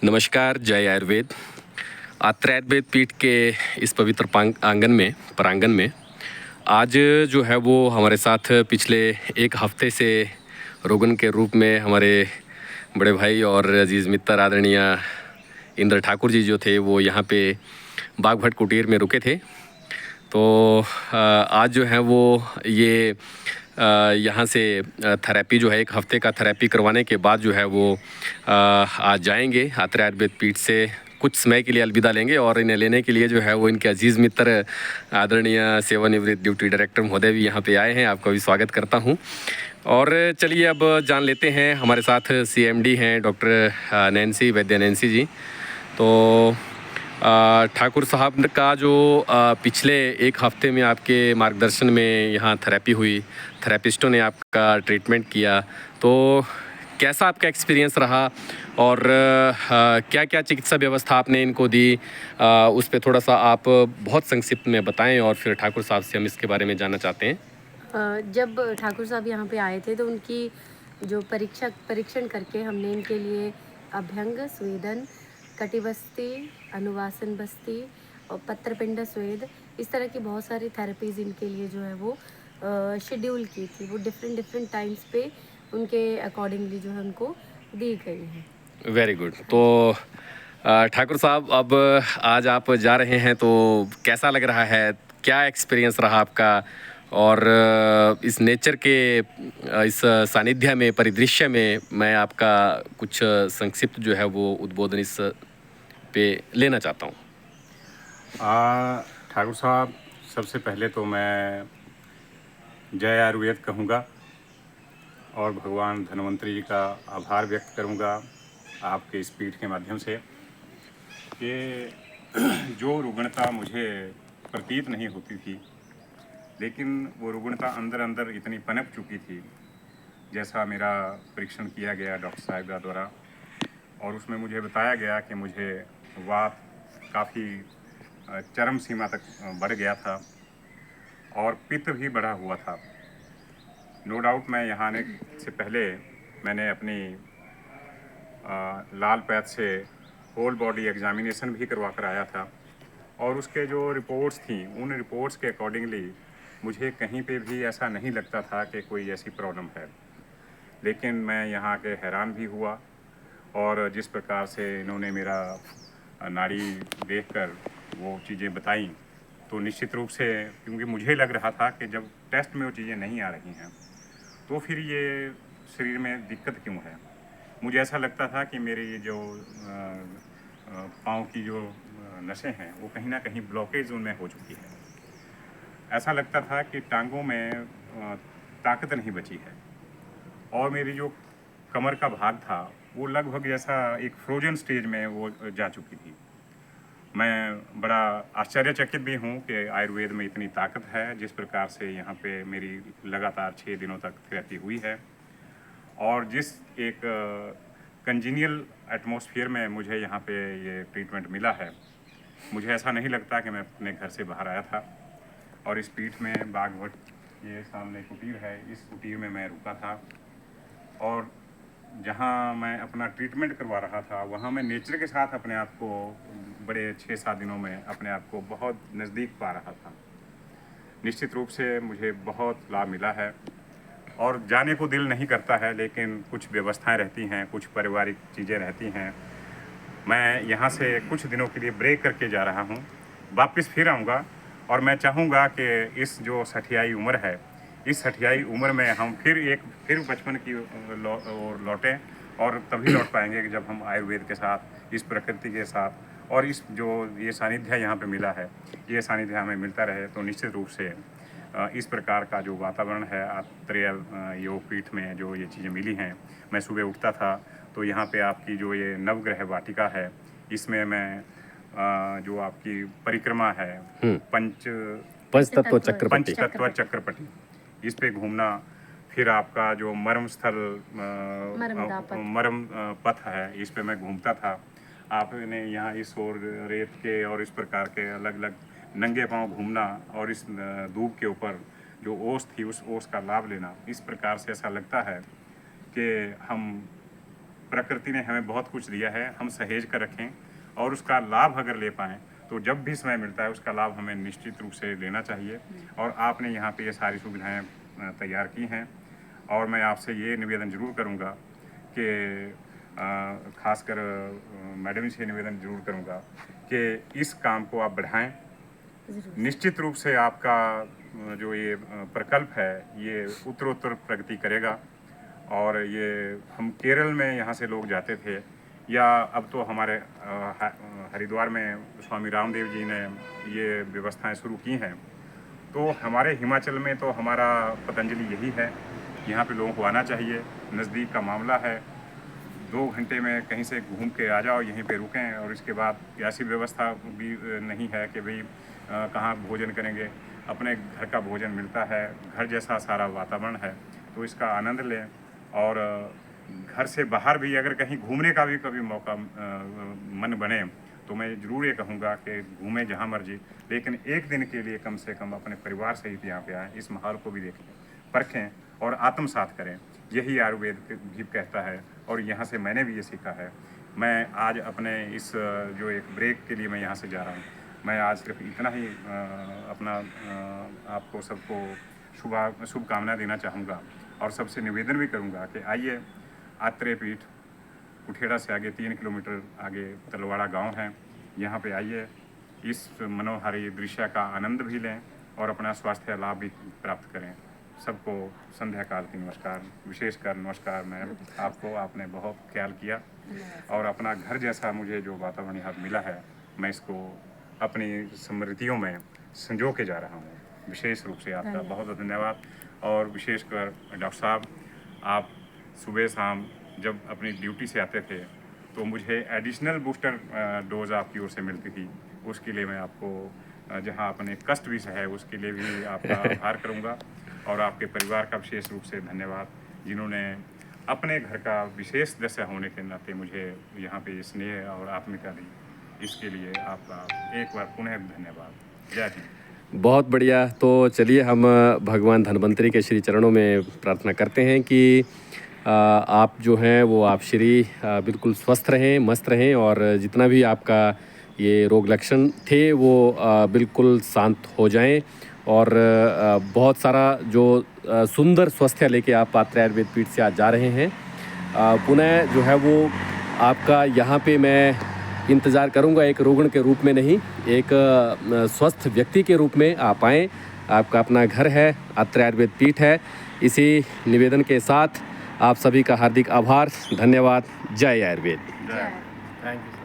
नमस्कार, जय आयुर्वेद। आत्रेय आयुर्वेद पीठ के इस पवित्र प्रांगण में आज जो है वो हमारे साथ पिछले एक हफ्ते से रोगन के रूप में हमारे बड़े भाई और अजीज़ मित्र आदरणीय इंद्र ठाकुर जी जो थे वो यहाँ पे बागभट कुटीर में रुके थे। तो आज जो है वो ये यहाँ से थेरेपी जो है एक हफ्ते का थेरेपी करवाने के बाद जो है वो आज जाएंगे आत्रेय आयुर्वेद पीठ से कुछ समय के लिए अलविदा लेंगे और इन्हें लेने के लिए जो है वो इनके अजीज़ मित्र आदरणीय सेवानिवृत्त ड्यूटी डायरेक्टर महोदय भी यहाँ पे आए हैं। आपका भी स्वागत करता हूँ। और चलिए अब जान लेते हैं, हमारे साथ CMD हैं डॉक्टर नैन्सी वैद्य नैन्सी जी। तो ठाकुर साहब का जो पिछले एक हफ्ते में आपके मार्गदर्शन में यहाँ थेरेपी हुई, थेरेपिस्टों ने आपका ट्रीटमेंट किया, तो कैसा आपका एक्सपीरियंस रहा और क्या क्या चिकित्सा व्यवस्था आपने इनको दी, उस पर थोड़ा सा आप बहुत संक्षिप्त में बताएं और फिर ठाकुर साहब से हम इसके बारे में जानना चाहते हैं। जब ठाकुर साहब यहाँ पे आए थे तो उनकी जो परीक्षण करके हमने इनके लिए अभ्यंग स्वेदन, कटिबस्ती, अनुवासन बस्ती और पत्रपिंड स्वेद, इस तरह की बहुत सारी थेरेपीज़ इनके लिए जो है वो शेड्यूल की थी। वो डिफरेंट टाइम्स पे उनके अकॉर्डिंगली जो है उनको दी गई है। Very good. तो ठाकुर साहब, अब आज आप जा रहे हैं तो कैसा लग रहा है, क्या एक्सपीरियंस रहा आपका, और इस नेचर के इस सानिध्य में, परिदृश्य में मैं आपका कुछ संक्षिप्त जो है वो उद्बोधन इस पे लेना चाहता हूँ। ठाकुर साहब, सबसे पहले तो मैं जय आयुर्वेद कहूँगा और भगवान धन्वंतरी जी का आभार व्यक्त करूँगा आपके इस पीठ के माध्यम से कि जो रुग्णता मुझे प्रतीत नहीं होती थी, लेकिन वो रुग्णता अंदर अंदर इतनी पनप चुकी थी। जैसा मेरा परीक्षण किया गया डॉक्टर साहिबा द्वारा और उसमें मुझे बताया गया कि मुझे वात काफ़ी चरम सीमा तक बढ़ गया था और पित्त भी बढ़ा हुआ था। नो डाउट मैं यहाँ आने से पहले मैंने अपनी लाल पैथ से होल बॉडी एग्जामिनेशन भी करवा कर आया था और उसके जो रिपोर्ट्स थी, उन रिपोर्ट्स के अकॉर्डिंगली मुझे कहीं पे भी ऐसा नहीं लगता था कि कोई ऐसी प्रॉब्लम है। लेकिन मैं यहाँ के हैरान भी हुआ और जिस प्रकार से इन्होंने मेरा नाड़ी देखकर वो चीज़ें बताई, तो निश्चित रूप से, क्योंकि मुझे लग रहा था कि जब टेस्ट में वो चीज़ें नहीं आ रही हैं तो फिर ये शरीर में दिक्कत क्यों है। मुझे ऐसा लगता था कि मेरे ये जो पाँव की जो नसें हैं वो कहीं ना कहीं ब्लॉकेज उनमें हो चुकी है। ऐसा लगता था कि टांगों में ताकत नहीं बची है और मेरी जो कमर का भाग था वो लगभग जैसा एक फ्रोजन स्टेज में वो जा चुकी थी। मैं बड़ा आश्चर्यचकित भी हूँ कि आयुर्वेद में इतनी ताकत है। जिस प्रकार से यहाँ पे मेरी लगातार 6 दिनों तक थेरेपी हुई है और जिस एक कंजीनियल एटमॉस्फेयर में मुझे यहाँ पे ये ट्रीटमेंट मिला है, मुझे ऐसा नहीं लगता कि मैं अपने घर से बाहर आया था। और इस पीठ में बागभट, ये सामने कुटीर है, इस कुटीर में मैं रुका था और जहाँ मैं अपना ट्रीटमेंट करवा रहा था वहाँ मैं नेचर के साथ अपने आप को बड़े 6-7 दिनों में अपने आप को बहुत नज़दीक पा रहा था। निश्चित रूप से मुझे बहुत लाभ मिला है और जाने को दिल नहीं करता है, लेकिन कुछ व्यवस्थाएं रहती हैं, कुछ पारिवारिक चीज़ें रहती हैं। मैं यहाँ से कुछ दिनों के लिए ब्रेक करके जा रहा हूँ, वापस फिर आऊँगा और मैं चाहूँगा कि इस जो सठियाई उम्र है, इस सठियाई उम्र में हम फिर बचपन की ओर लौटें और तभी लौट पाएंगे कि जब हम आयुर्वेद के साथ, इस प्रकृति के साथ और इस जो ये सानिध्य यहाँ पे मिला है, ये सानिध्य हमें मिलता रहे। तो निश्चित रूप से इस प्रकार का जो वातावरण है आत्रेय योग पीठ में जो ये चीज़ें मिली हैं, मैं सुबह उठता था तो यहाँ पे आपकी जो ये नवग्रह वाटिका है, इसमें मैं जो आपकी परिक्रमा है पंचतत्व चक्रपटी, इस पे घूमना, फिर आपका जो मर्म स्थल मर्म पथ है, इस पे मैं घूमता था। आपने यहाँ इस ओर रेत के और इस प्रकार के अलग अलग नंगे पांव घूमना और इस दूब के ऊपर जो ओस थी उस ओस का लाभ लेना, इस प्रकार से ऐसा लगता है कि हम प्रकृति ने हमें बहुत कुछ दिया है, हम सहेज कर रखें और उसका लाभ अगर ले पाएँ तो जब भी समय मिलता है उसका लाभ हमें निश्चित रूप से लेना चाहिए। और आपने यहाँ पे ये सारी सुविधाएं तैयार की हैं और मैं आपसे ये निवेदन ज़रूर करूँगा कि खासकर मैडम से निवेदन ज़रूर करूँगा कि इस काम को आप बढ़ाएं। निश्चित रूप से आपका जो ये प्रकल्प है ये उत्तरोत्तर प्रगति करेगा। और ये हम केरल में यहाँ से लोग जाते थे, या अब तो हमारे हरिद्वार में स्वामी रामदेव जी ने ये व्यवस्थाएं शुरू की हैं, तो हमारे हिमाचल में तो हमारा पतंजलि यही है। यहाँ पे लोगों को आना चाहिए, नज़दीक का मामला है, 2 घंटे में कहीं से घूम के आ जाओ, यहीं पे रुकें। और इसके बाद ऐसी व्यवस्था भी नहीं है कि भाई कहाँ भोजन करेंगे, अपने घर का भोजन मिलता है, घर जैसा सारा वातावरण है, तो इसका आनंद लें। और घर से बाहर भी अगर कहीं घूमने का भी कभी मौका मन बने तो मैं ज़रूर ये कहूँगा कि घूमें जहाँ मर्जी, लेकिन एक दिन के लिए कम से कम अपने परिवार सहित यहाँ पे आएँ, इस माहौल को भी देखें, परखें और आत्मसात करें। यही आयुर्वेद भी कहता है और यहाँ से मैंने भी ये सीखा है। मैं आज अपने इस जो एक ब्रेक के लिए मैं यहाँ से जा रहा हूँ, मैं आज सिर्फ इतना ही अपना आपको सबको शुभकामना देना चाहूँगा और सबसे निवेदन भी करूँगा कि आइए, आत्रेय पीठ कुठेड़ा से आगे 3 किलोमीटर आगे तलवाड़ा गांव है, यहाँ पे आइए, इस मनोहारी दृश्य का आनंद भी लें और अपना स्वास्थ्य लाभ भी प्राप्त करें। सबको संध्या काल की नमस्कार, विशेषकर नमस्कार मैम आपको, आपने बहुत ख्याल किया और अपना घर जैसा मुझे जो वातावरण यहाँ मिला है, मैं इसको अपनी स्मृतियों में संजो के जा रहा हूँ। विशेष रूप से आपका बहुत बहुत धन्यवाद। और विशेषकर डॉक्टर साहब, आप सुबह शाम जब अपनी ड्यूटी से आते थे तो मुझे एडिशनल बूस्टर डोज आपकी ओर से मिलती थी, उसके लिए मैं आपको जहां अपने कष्ट भी सहे उसके लिए भी आपका आभार करूंगा। और आपके परिवार का विशेष रूप से धन्यवाद, जिन्होंने अपने घर का विशेष सदस्य होने के नाते मुझे यहाँ पे स्नेह और आत्मीयता दी। इसके लिए आपका एक बार पुनः धन्यवाद। जय हिंद। बहुत बढ़िया। तो चलिए हम भगवान धन्वंतरी के श्री चरणों में प्रार्थना करते हैं कि आप जो हैं वो आप श्री बिल्कुल स्वस्थ रहें, मस्त रहें और जितना भी आपका ये रोग लक्षण थे वो बिल्कुल शांत हो जाएं और बहुत सारा जो सुंदर स्वास्थ्य लेके आप आत्रेय आयुर्वेद पीठ से आज जा रहे हैं। पुनः जो है वो आपका यहाँ पे मैं इंतज़ार करूँगा, एक रोगण के रूप में नहीं, एक स्वस्थ व्यक्ति के रूप में आप आएँ। आपका अपना घर है, आत्रेय आयुर्वेद पीठ है। इसी निवेदन के साथ आप सभी का हार्दिक आभार, धन्यवाद। जय आयुर्वेद। Thank you sir.